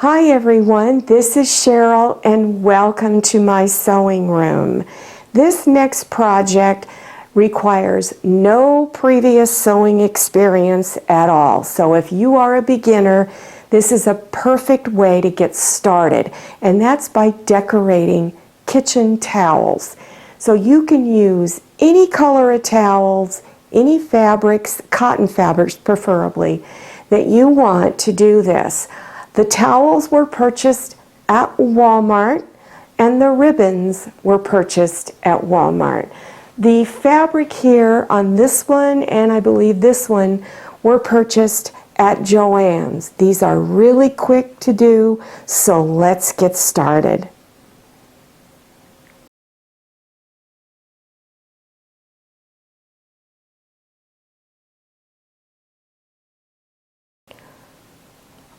Hi everyone, this is Cheryl and welcome to my sewing room. This next project requires no previous sewing experience at all. So if you are a beginner, this is a perfect way to get started, and that's by decorating kitchen towels. So you can use any color of towels, any fabrics, cotton fabrics preferably, that you want to do this. The towels were purchased at Walmart and the ribbons were purchased at Walmart. The fabric here on this one and I believe this one were purchased at Joann's. These are really quick to do, so let's get started.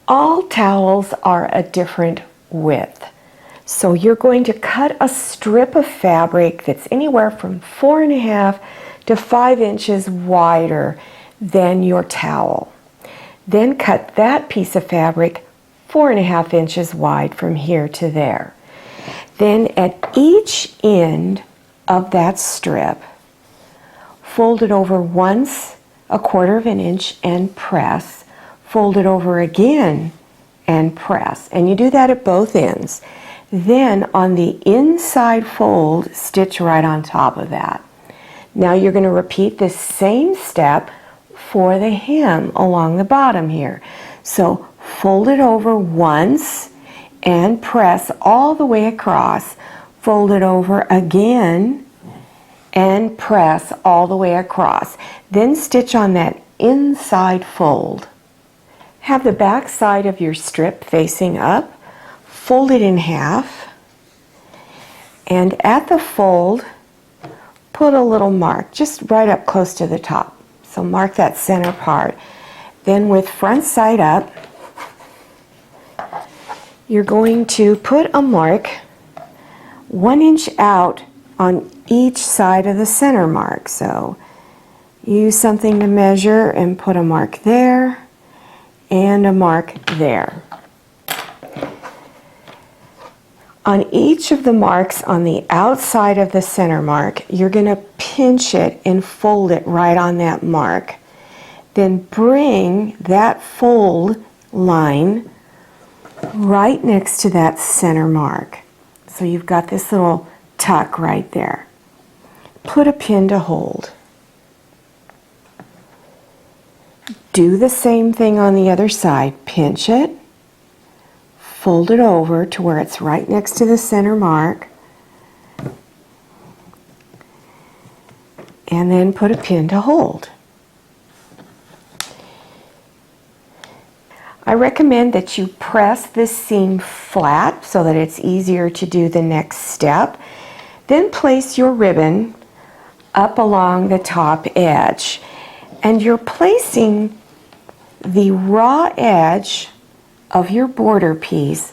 All towels are a different width. So you're going to cut a strip of fabric that's anywhere from 4.5 to 5 inches wider than your towel. Then cut that piece of fabric 4.5 inches wide from here to there. Then at each end of that strip, fold it over once 1/4 inch and press. Fold it over again and press. And you do that at both ends. Then on the inside fold, stitch right on top of that. Now you're going to repeat the same step for the hem along the bottom here. So fold it over once and press all the way across. Fold it over again and press all the way across. Then stitch on that inside fold. Have the back side of your strip facing up, fold it in half, and at the fold, put a little mark just right up close to the top. So mark that center part. Then with front side up, you're going to put a mark 1 inch out on each side of the center mark. So use something to measure and put a mark there and a mark there. On each of the marks on the outside of the center mark, you're going to pinch it and fold it right on that mark. Then bring that fold line right next to that center mark. So you've got this little tuck right there. Put a pin to hold. Do the same thing on the other side. Pinch it, fold it over to where it's right next to the center mark, and then put a pin to hold. I recommend that you press this seam flat so that it's easier to do the next step. Then place your ribbon up along the top edge, and you're placing the raw edge of your border piece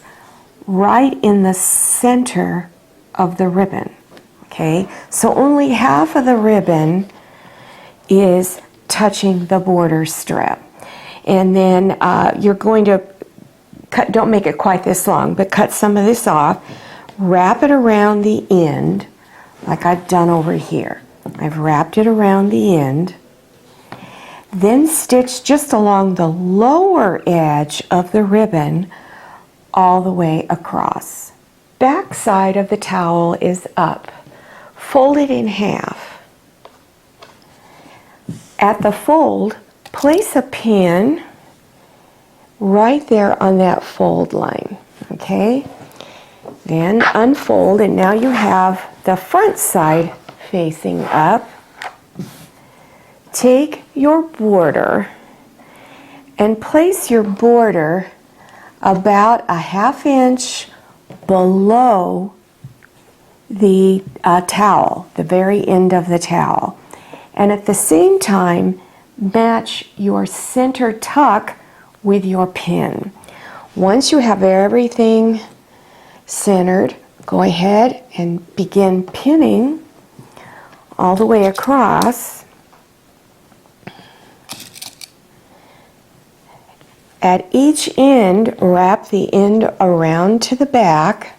right in the center of the ribbon. Okay, so only half of the ribbon is touching the border strip. And then you're going to cut, don't make it quite this long, but cut some of this off, wrap it around the end like I've done over here. I've wrapped it around the end. Then stitch just along the lower edge of the ribbon all the way across. Back side of the towel is up. Fold it in half. At the fold, place a pin right there on that fold line. Okay? Then unfold, and now you have the front side facing up. Take your border and place your border about 1/2 inch below the towel, the very end of the towel. And at the same time, match your center tuck with your pin. Once you have everything centered, go ahead and begin pinning all the way across. At each end, wrap the end around to the back.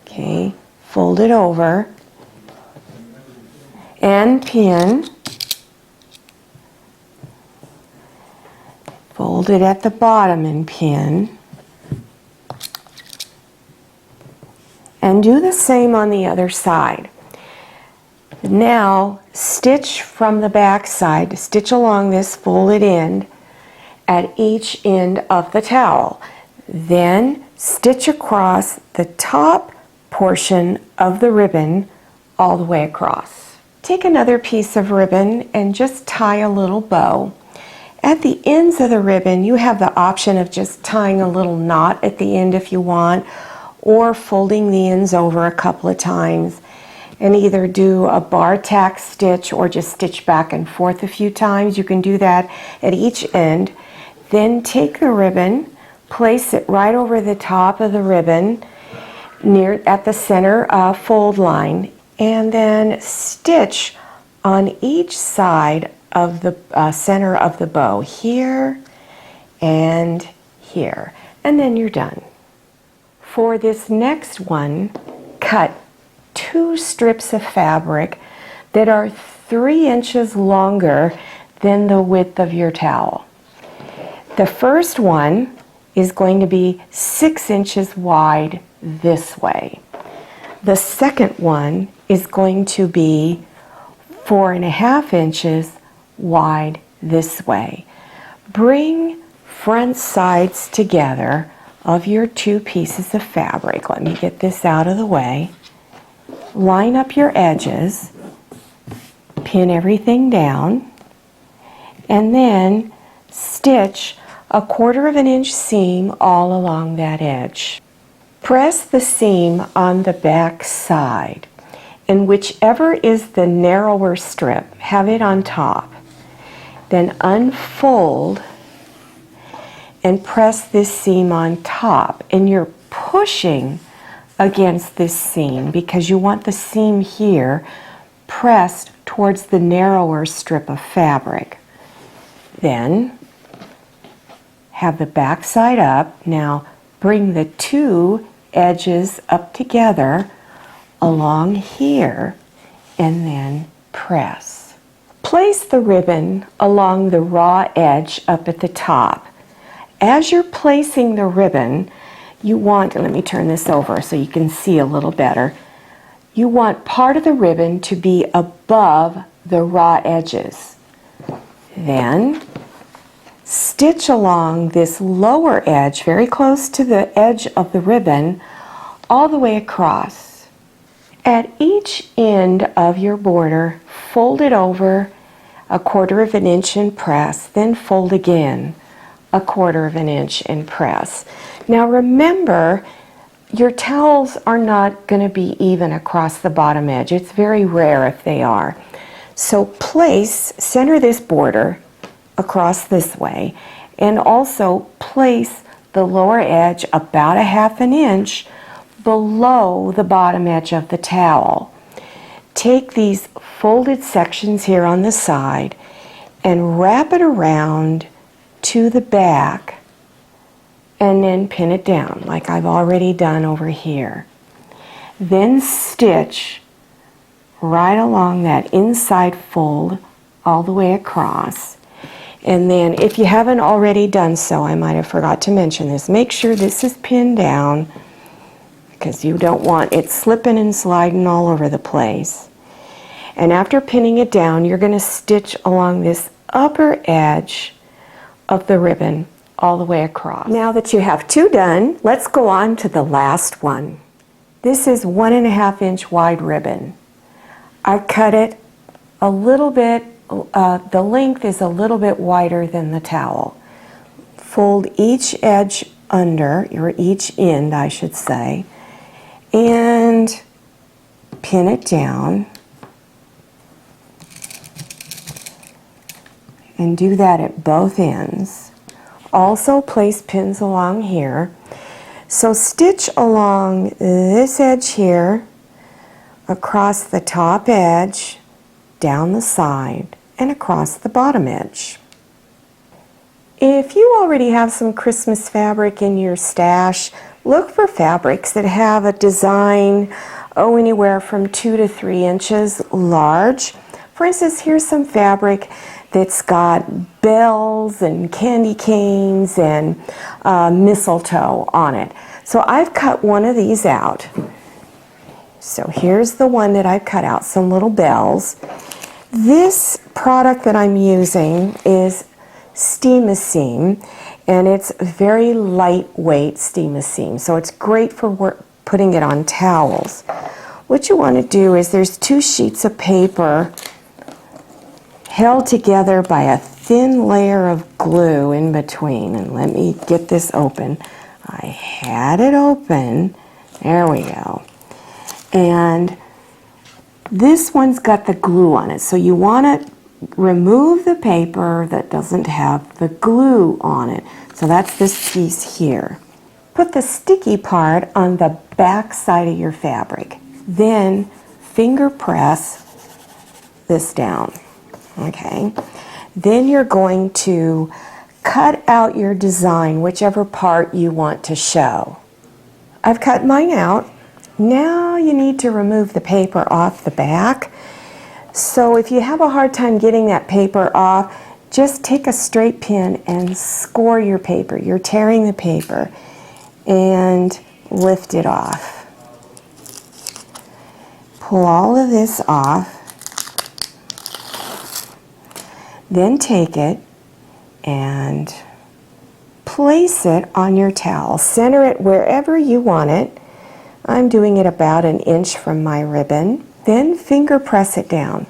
Okay, fold it over and pin. Fold it at the bottom and pin. And do the same on the other side. Now, stitch from the back side, stitch along this folded end at each end of the towel. Then stitch across the top portion of the ribbon all the way across. Take another piece of ribbon and just tie a little bow. At the ends of the ribbon, you have the option of just tying a little knot at the end if you want, or folding the ends over a couple of times and either do a bar tack stitch or just stitch back and forth a few times. You can do that at each end. Then take the ribbon, place it right over the top of the ribbon near at the center fold line, and then stitch on each side of the center of the bow, here and here, and then you're done. For this next one, cut 2 strips of fabric that are 3 inches longer than the width of your towel. The first one is going to be 6 inches wide this way. The second one is going to be 4.5 inches wide this way. Bring front sides together of your 2 pieces of fabric. Let me get this out of the way. Line up your edges, pin everything down, and then stitch a 1/4 inch seam all along that edge. Press the seam on the back side, and whichever is the narrower strip, have it on top. Then unfold and press this seam on top, and you're pushing against this seam because you want the seam here pressed towards the narrower strip of fabric. Then have the back side up. Now bring the 2 edges up together along here and then press. Place the ribbon along the raw edge up at the top. As you're placing the ribbon, you want, let me turn this over so you can see a little better. You want part of the ribbon to be above the raw edges. Then stitch along this lower edge, very close to the edge of the ribbon, all the way across. At each end of your border, fold it over a 1/4 inch and press, then fold again a 1/4 inch and press. Now remember, your towels are not going to be even across the bottom edge. It's very rare if they are. So center this border across this way, and also place the lower edge about 1/2 inch below the bottom edge of the towel. Take these folded sections here on the side and wrap it around to the back and then pin it down like I've already done over here. Then stitch right along that inside fold all the way across. And then if you haven't already done so, I might have forgot to mention this, make sure this is pinned down because you don't want it slipping and sliding all over the place. And after pinning it down, you're going to stitch along this upper edge of the ribbon all the way across. Now that you have 2 done, let's go on to the last one. This is 1.5 inch wide ribbon. I cut it a little bit, the length is a little bit wider than the towel. Fold each edge under, or each end I should say, and pin it down. And do that at both ends. Also place pins along here. So stitch along this edge here, across the top edge, down the side, and across the bottom edge. If you already have some Christmas fabric in your stash, look for fabrics that have a design, anywhere from 2 to 3 inches large. For instance, here's some fabric that's got bells and candy canes and mistletoe on it. So I've cut one of these out. So here's the one that I've cut out, some little bells. This product that I'm using is Steam-A-Seam, and it's very lightweight Steam-A-Seam, so it's great for putting it on towels. What you want to do is there's 2 sheets of paper held together by a thin layer of glue in between, and let me get this open. I had it open. There we go. And this one's got the glue on it, so you want to remove the paper that doesn't have the glue on it. So that's this piece here. Put the sticky part on the back side of your fabric. Then finger press this down. Okay. Then you're going to cut out your design, whichever part you want to show. I've cut mine out. Now you need to remove the paper off the back. So if you have a hard time getting that paper off, just take a straight pin and score your paper. You're tearing the paper, and lift it off. Pull all of this off. Then take it and place it on your towel. Center it wherever you want it. I'm doing it about 1 inch from my ribbon. Then finger press it down.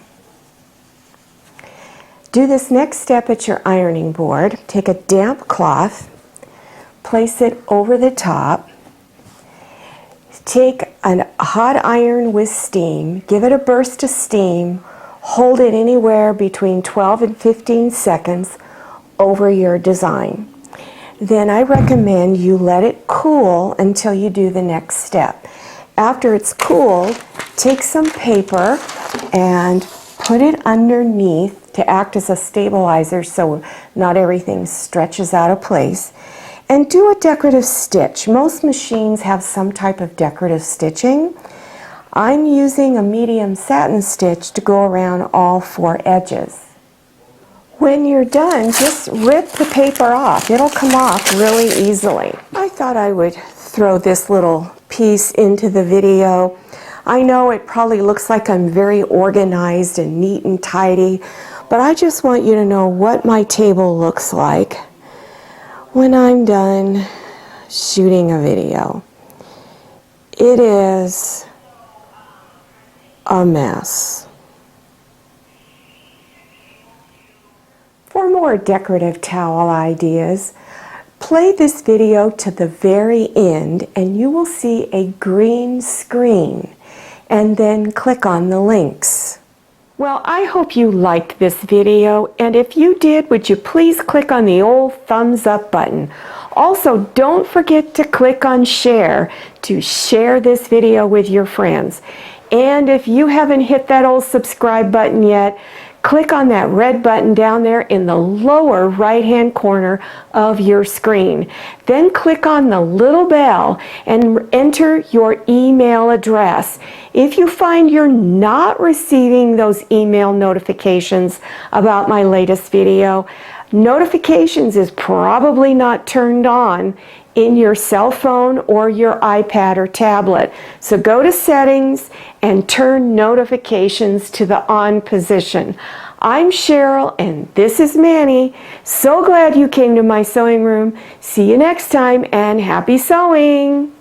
Do this next step at your ironing board. Take a damp cloth, place it over the top. Take a hot iron with steam, give it a burst of steam, hold it anywhere between 12 and 15 seconds over your design. Then I recommend you let it cool until you do the next step. After it's cooled, take some paper and put it underneath to act as a stabilizer so not everything stretches out of place. And do a decorative stitch. Most machines have some type of decorative stitching. I'm using a medium satin stitch to go around all 4 edges. When you're done, just rip the paper off. It'll come off really easily. I thought I would throw this little piece into the video. I know it probably looks like I'm very organized and neat and tidy, but I just want you to know what my table looks like when I'm done shooting a video. It is a mess. For more decorative towel ideas, play this video to the very end and you will see a green screen, and then click on the links. Well, I hope you liked this video, and if you did, would you please click on the old thumbs up button. Also, don't forget to click on share to share this video with your friends. And if you haven't hit that old subscribe button yet, click on that red button down there in the lower right-hand corner of your screen. Then click on the little bell and enter your email address. If you find you're not receiving those email notifications about my latest video, notifications is probably not turned on in your cell phone or your iPad or tablet. So go to settings and turn notifications to the on position. I'm Cheryl and this is Manny. So glad you came to my sewing room. See you next time and happy sewing!